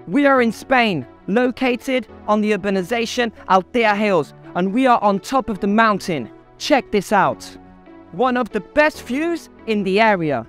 We are in Spain, located on the urbanization Altea Hills, and we are on top of the mountain. Check this out. One of the best views in the area.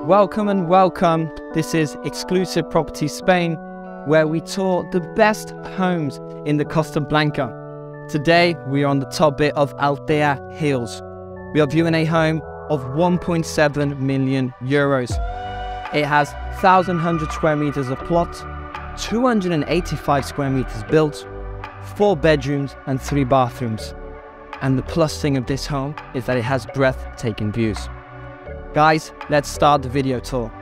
Welcome and welcome. This is Exclusive Property Spain, where we tour the best homes in the Costa Blanca. Today, we are on the top bit of Altea Hills. We are viewing a home of 1.7 million euros. It has 1,100 square meters of plot, 285 square meters built, 4 bedrooms and 3 bathrooms. And the plus thing of this home is that it has breathtaking views. Guys, let's start the video tour.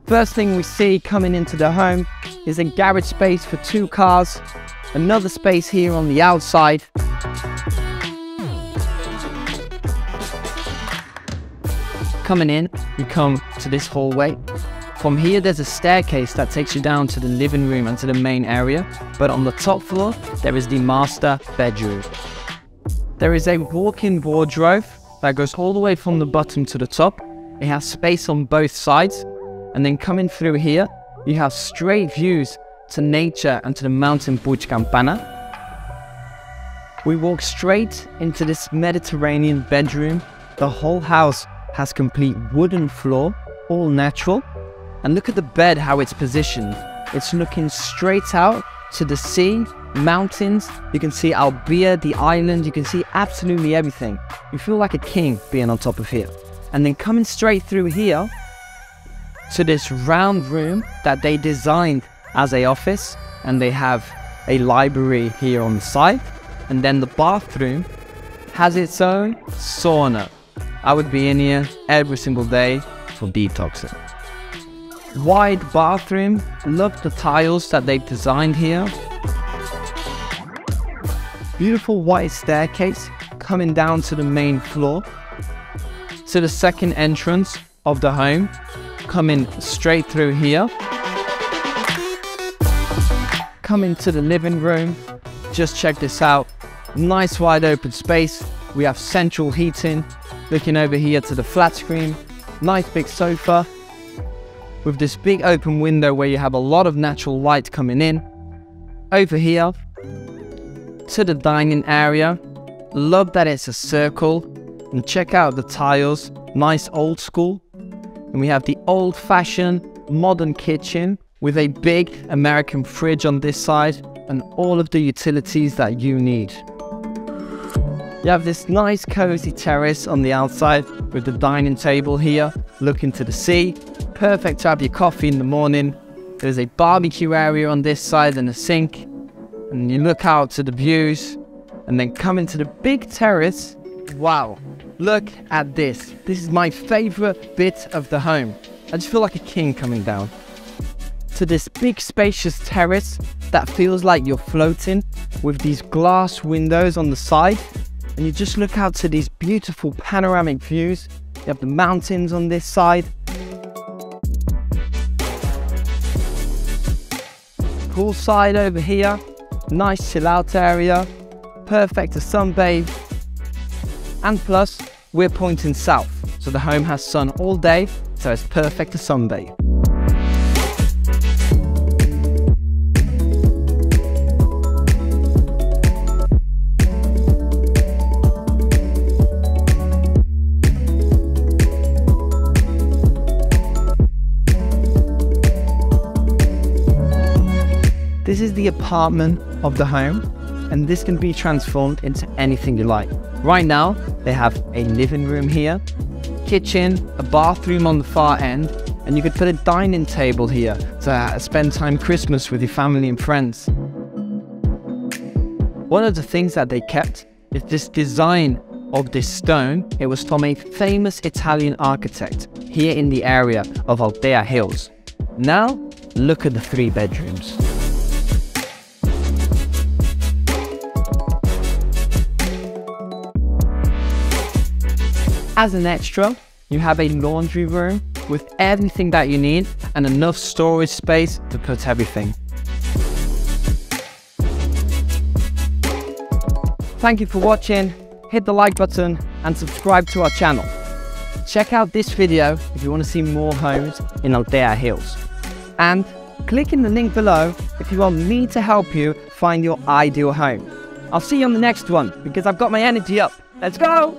First thing we see coming into the home is a garage space for 2 cars, another space here on the outside. Coming in, we come to this hallway. From here, there's a staircase that takes you down to the living room and to the main area, but on the top floor, there is the master bedroom. There is a walk-in wardrobe that goes all the way from the bottom to the top. It has space on both sides, and then coming through here, you have straight views to nature and to the mountain Puig Campana. We walk straight into this Mediterranean bedroom. The whole house has complete wooden floor, all natural. And look at the bed, how it's positioned. It's looking straight out to the sea, mountains. You can see Albia, the island. You can see absolutely everything. You feel like a king being on top of here. And then coming straight through here to this round room that they designed as an office. And they have a library here on the side. And then the bathroom has its own sauna. I would be in here every single day for detoxing. Wide bathroom, love the tiles that they've designed here. Beautiful white staircase coming down to the main floor. To the second entrance of the home, coming straight through here. Coming to the living room, just check this out. Nice wide open space. We have central heating. Looking over here to the flat screen. Nice big sofa. With this big open window where you have a lot of natural light coming in. Over here to the dining area. Love that it's a circle. And check out the tiles, nice old school. And we have the old-fashioned modern kitchen with a big American fridge on this side and all of the utilities that you need. You have this nice cozy terrace on the outside with the dining table here, looking to the sea. Perfect to have your coffee in the morning. There's a barbecue area on this side and a sink. And you look out to the views and then come into the big terrace. Wow, look at this. This is my favorite bit of the home. I just feel like a king coming down. To this big spacious terrace that feels like you're floating with these glass windows on the side. And you just look out to these beautiful panoramic views. You have the mountains on this side. Poolside over here. Nice chill out area. Perfect to sunbathe. And plus, we're pointing south. So the home has sun all day. So it's perfect to sunbathe. This is the apartment of the home, and this can be transformed into anything you like. Right now, they have a living room here, kitchen, a bathroom on the far end, and you could put a dining table here to spend time Christmas with your family and friends. One of the things that they kept is this design of this stone. It was from a famous Italian architect here in the area of Altea Hills. Now, look at the 3 bedrooms. As an extra, you have a laundry room with everything that you need and enough storage space to put everything. Thank you for watching. Hit the like button and subscribe to our channel. Check out this video if you want to see more homes in Altea Hills. And click in the link below if you want me to help you find your ideal home. I'll see you on the next one because I've got my energy up. Let's go!